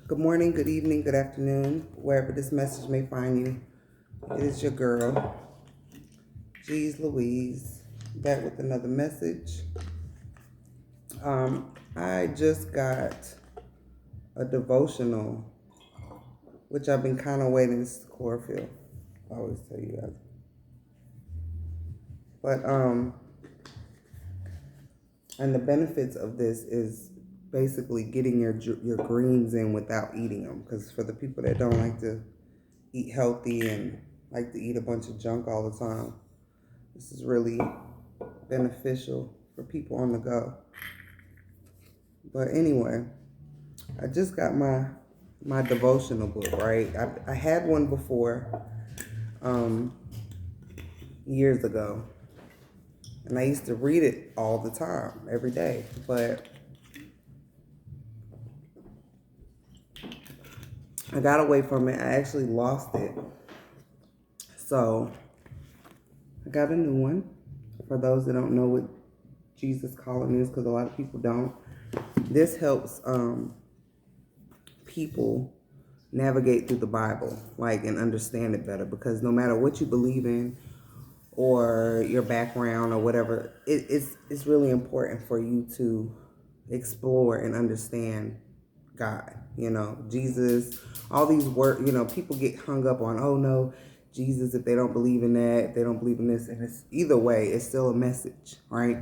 Good morning, good evening, good afternoon, wherever this message may find you. It is your girl, Jeez Louise, back with another message. I just got a devotional, which I've been kind of waiting. This is chlorophyll. I always tell you guys. But and the benefits of this is basically getting your greens in without eating them. Because for the people that don't like to eat healthy and like to eat a bunch of junk all the time, this is really beneficial for people on the go. But anyway, I just got my devotional book, right? I had one before, years ago, and I used to read it all the time, every day. But I got away from it. I actually lost it. So I got a new one. For those that don't know what Jesus Calling is, because a lot of people don't. This helps people navigate through the Bible, and understand it better. Because no matter what you believe in or your background or whatever, it's really important for you to explore and understand God. Jesus, all these words. People get hung up on, oh no, Jesus, if they don't believe in that, if they don't believe in this, and it's either way, it's still a message, right?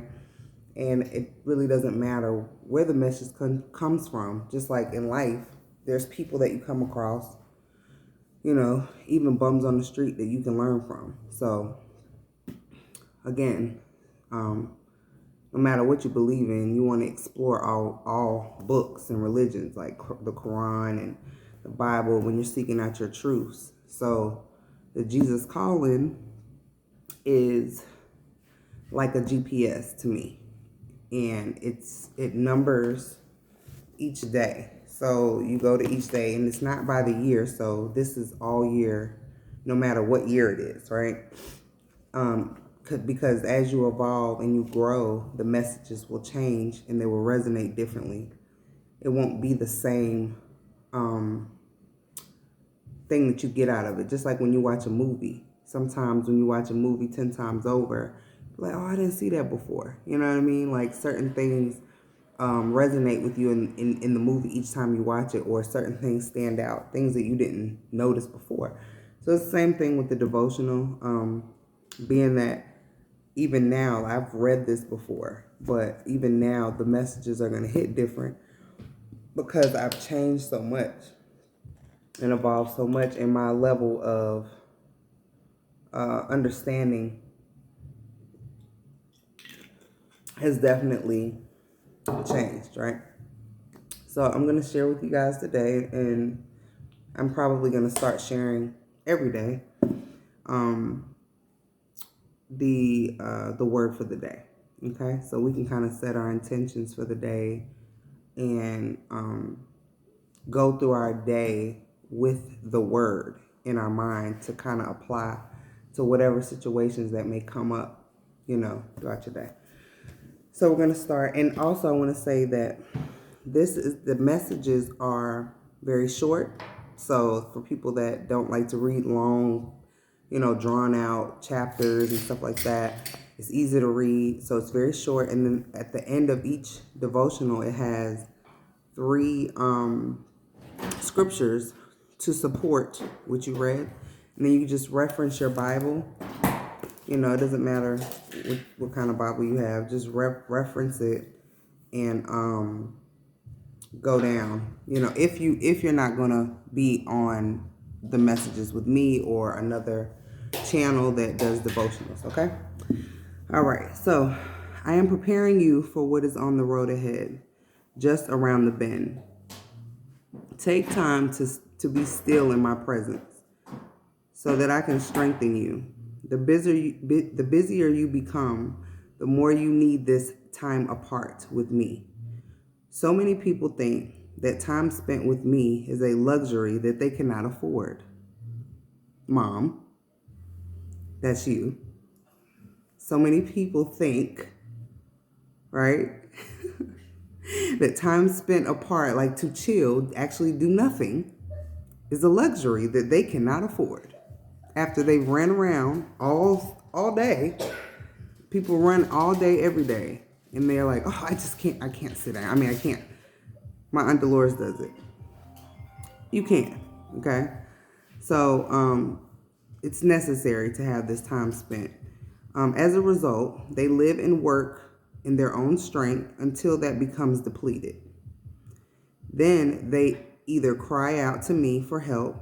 And it really doesn't matter where the message comes from. Just like in life, there's people that you come across, even bums on the street that you can learn from. So, again, no matter what you believe in, you want to explore all books and religions, like the Quran and the Bible, when you're seeking out your truths. So, the Jesus Calling is like a GPS to me. And it numbers each day. So you go to each day, and it's not by the year. So this is all year, no matter what year it is, right? Because as you evolve and you grow, the messages will change and they will resonate differently. It won't be the same thing that you get out of it. Just like when you watch a movie. Sometimes when you watch a movie 10 times over, you're like, oh, I didn't see that before. You know what I mean? Like certain things resonate with you in the movie each time you watch it, or certain things stand out, things that you didn't notice before. So it's the same thing with the devotional, being that even now, I've read this before, but even now the messages are going to hit different because I've changed so much and evolved so much, in my level of understanding has definitely changed, right? So I'm going to share with you guys today, and I'm probably going to start sharing every day the word for the day. Okay, so we can kind of set our intentions for the day and go through our day with the word in our mind to kind of apply to whatever situations that may come up, throughout your day. So we're going to start. And also I want to say that the messages are very short. So for people that don't like to read long, drawn out chapters and stuff like that, it's easy to read. So it's very short. And then at the end of each devotional, it has 3 scriptures to support what you read. And then you just reference your Bible. It doesn't matter what kind of Bible you have. Just reference it and go down. If you're not gonna be on the messages with me or another channel that does devotionals, okay? All right. So I am preparing you for what is on the road ahead, just around the bend. Take time to be still in my presence so that I can strengthen you. The busier you become, the more you need this time apart with me. So many people think that time spent with me is a luxury that they cannot afford. Mom, that's you. So many people think, right, That time spent apart, like to chill, actually do nothing, is a luxury that they cannot afford. After they've ran around all day, people run all day, every day, and they're like, oh, I can't sit down. I mean, I can't. My Aunt Dolores does it. You can, okay? So it's necessary to have this time spent. As a result, they live and work in their own strength until that becomes depleted. Then they either cry out to me for help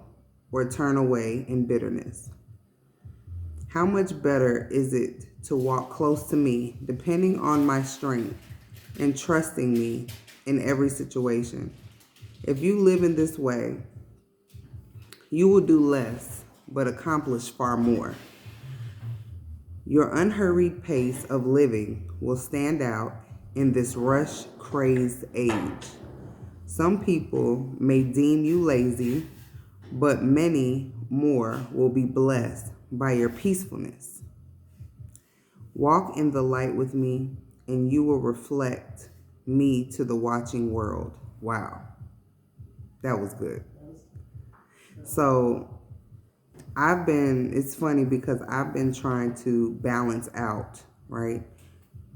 or turn away in bitterness. How much better is it to walk close to me, depending on my strength and trusting me in every situation? If you live in this way, you will do less, but accomplish far more. Your unhurried pace of living will stand out in this rush-crazed age. Some people may deem you lazy, but many more will be blessed by your peacefulness. Walk in the light with me, and you will reflect me to the watching world. Wow, that was good. So it's funny because I've been trying to balance out, right?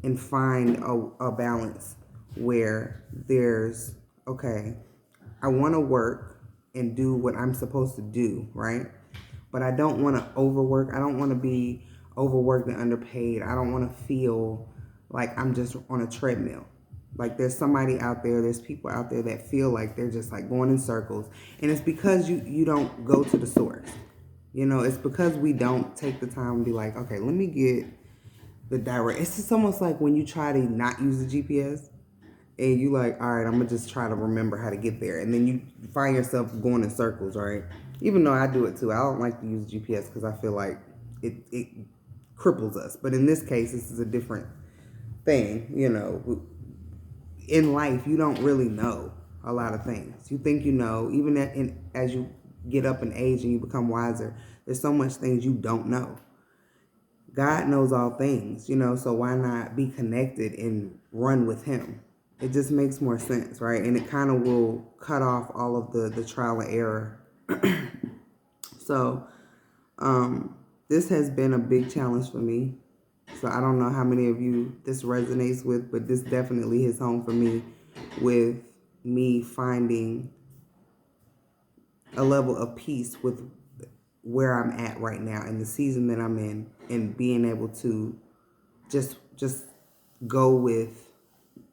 And find a balance where there's, okay, I want to work and do what I'm supposed to do, right? But I don't want to overwork. I don't want to be overworked and underpaid. I don't want to feel like I'm just on a treadmill. Like there's people out there that feel like they're just like going in circles. And it's because you don't go to the source. It's because we don't take the time to be like, okay, let me get the direct. It's just almost like when you try to not use the GPS and you like, all right, I'm gonna just try to remember how to get there, and then you find yourself going in circles, right? Even though I do it too, I don't like to use GPS because I feel like it cripples us. But in this case, this is a different thing. In life, you don't really know a lot of things. You think you know, even as you get up in age and you become wiser, there's so much things you don't know. God knows all things, so why not be connected and run with him? It just makes more sense, right? And it kind of will cut off all of the trial and error. So this has been a big challenge for me. So I don't know how many of you this resonates with, but this definitely hits home for me with me finding a level of peace with where I'm at right now in the season that I'm in, and being able to just go with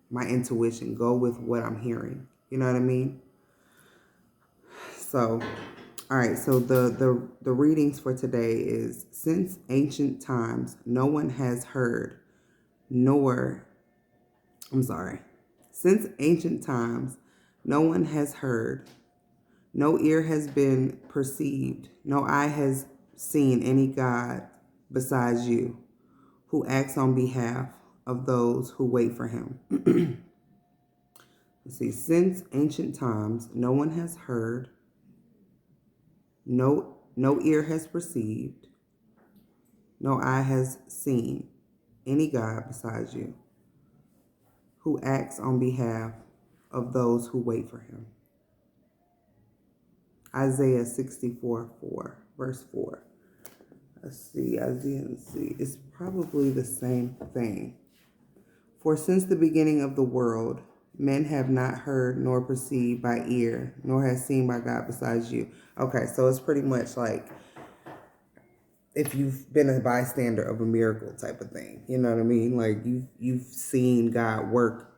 my intuition, go with what I'm hearing. You know what I mean? So, all right. So the readings for today is: since ancient times, no one has heard, Since ancient times, no one has heard, no ear has been perceived, no eye has seen any God besides you, who acts on behalf of those who wait for him. Let's see. Since ancient times, no one has heard, no ear has perceived, no eye has seen any God besides you, who acts on behalf of those who wait for him. Isaiah 64:4, verse 4. Let's see, it's probably the same thing. For since the beginning of the world, men have not heard nor perceived by ear, nor has seen by God besides you. Okay, so it's pretty much like if you've been a bystander of a miracle type of thing. You know what I mean? Like you've seen God work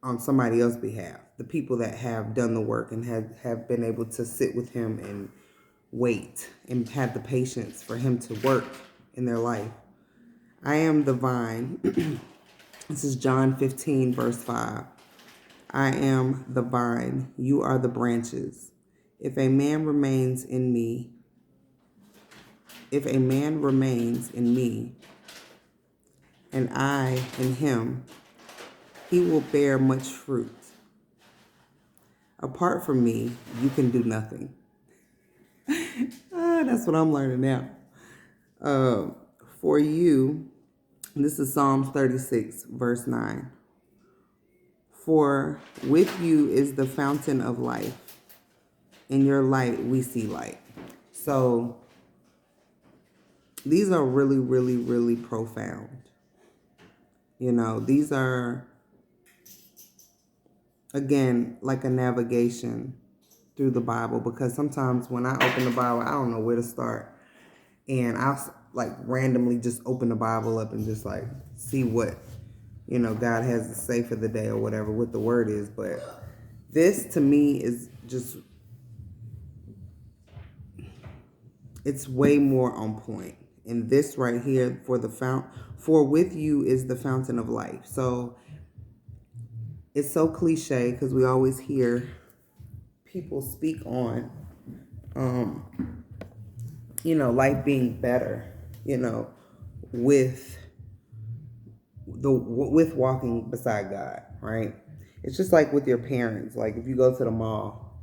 on somebody else's behalf. The people that have done the work and have been able to sit with him and wait and have the patience for him to work in their life. I am the vine. This is John 15, verse 5. I am the vine, you are the branches. If a man remains in me, and I in him, he will bear much fruit. Apart from me, you can do nothing. That's what I'm learning now. For you, this is Psalms 36, verse 9. For with you is the fountain of life. In your light, we see light. So these are really, really, really profound. You know, these are, again, like a navigation through the Bible, because sometimes when I open the Bible, I don't know where to start. And I'll like randomly just open the Bible up and just like see what, you know, God has to say for the day or whatever, what the word is. But this to me is just, it's way more on point. And this right here, for with you is the fountain of life. So it's so cliche because we always hear people speak on, you know, life being better, you know, with walking beside God, right? It's just like with your parents. Like if you go to the mall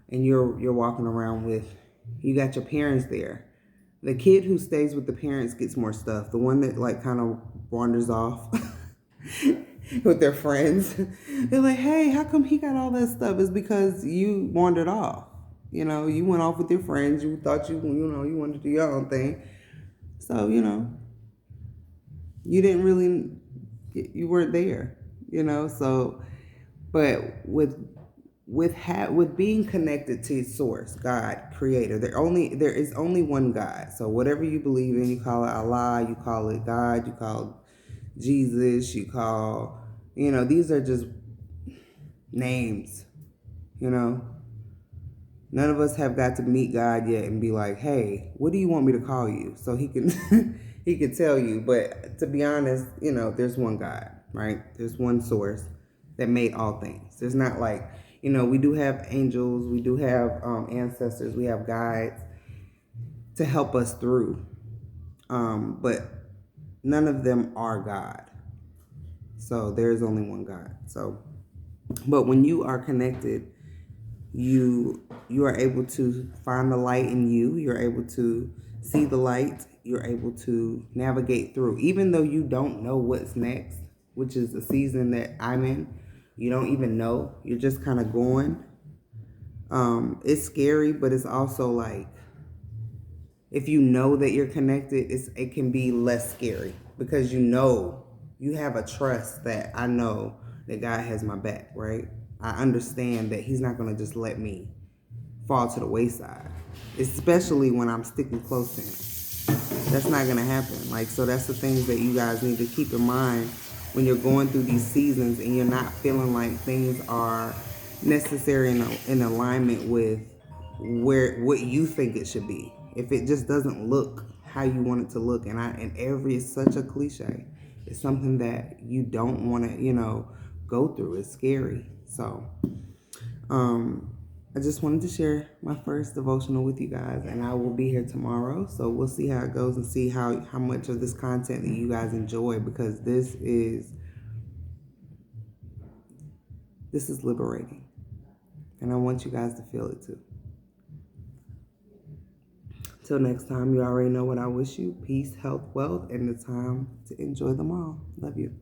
and you're walking around with, you got your parents there. The kid who stays with the parents gets more stuff. The one that like kind of wanders off with their friends, they're like, hey, how come he got all that stuff? It's because you wandered off. You know, you went off with your friends. You thought you wanted to do your own thing. So, you know, you didn't really, you weren't there, you know? So, but with being connected to source, God, creator, there is only one God. So whatever you believe in, you call it Allah, you call it God, you call it Jesus, you call, you know, these are just names, you know. None of us have got to meet God yet and be like, hey, what do you want me to call you? So he can he can tell you. But to be honest, you know, there's one God, right? There's one source that made all things. There's not like, you know, we do have angels, we do have ancestors, we have guides to help us through. But none of them are God. So there's only one God. So, but when you are connected, you are able to find the light in you. You're able to see the light. You're able to navigate through, even though you don't know what's next, which is the season that I'm in. You don't even know. You're just kind of going. It's scary, but it's also like, if you know that you're connected, it can be less scary because you know, you have a trust that I know that God has my back, right? I understand that he's not going to just let me fall to the wayside, especially when I'm sticking close to him. That's not going to happen. Like, so that's the things that you guys need to keep in mind when you're going through these seasons and you're not feeling like things are necessary in alignment with what you think it should be. If it just doesn't look how you want it to look, and every is such a cliche. It's something that you don't want to, you know, go through. It's scary. So, I just wanted to share my first devotional with you guys, and I will be here tomorrow. So we'll see how it goes and see how much of this content that you guys enjoy, because this is liberating, and I want you guys to feel it too. Till next time, you already know what I wish you. Peace, health, wealth, and the time to enjoy them all. Love you.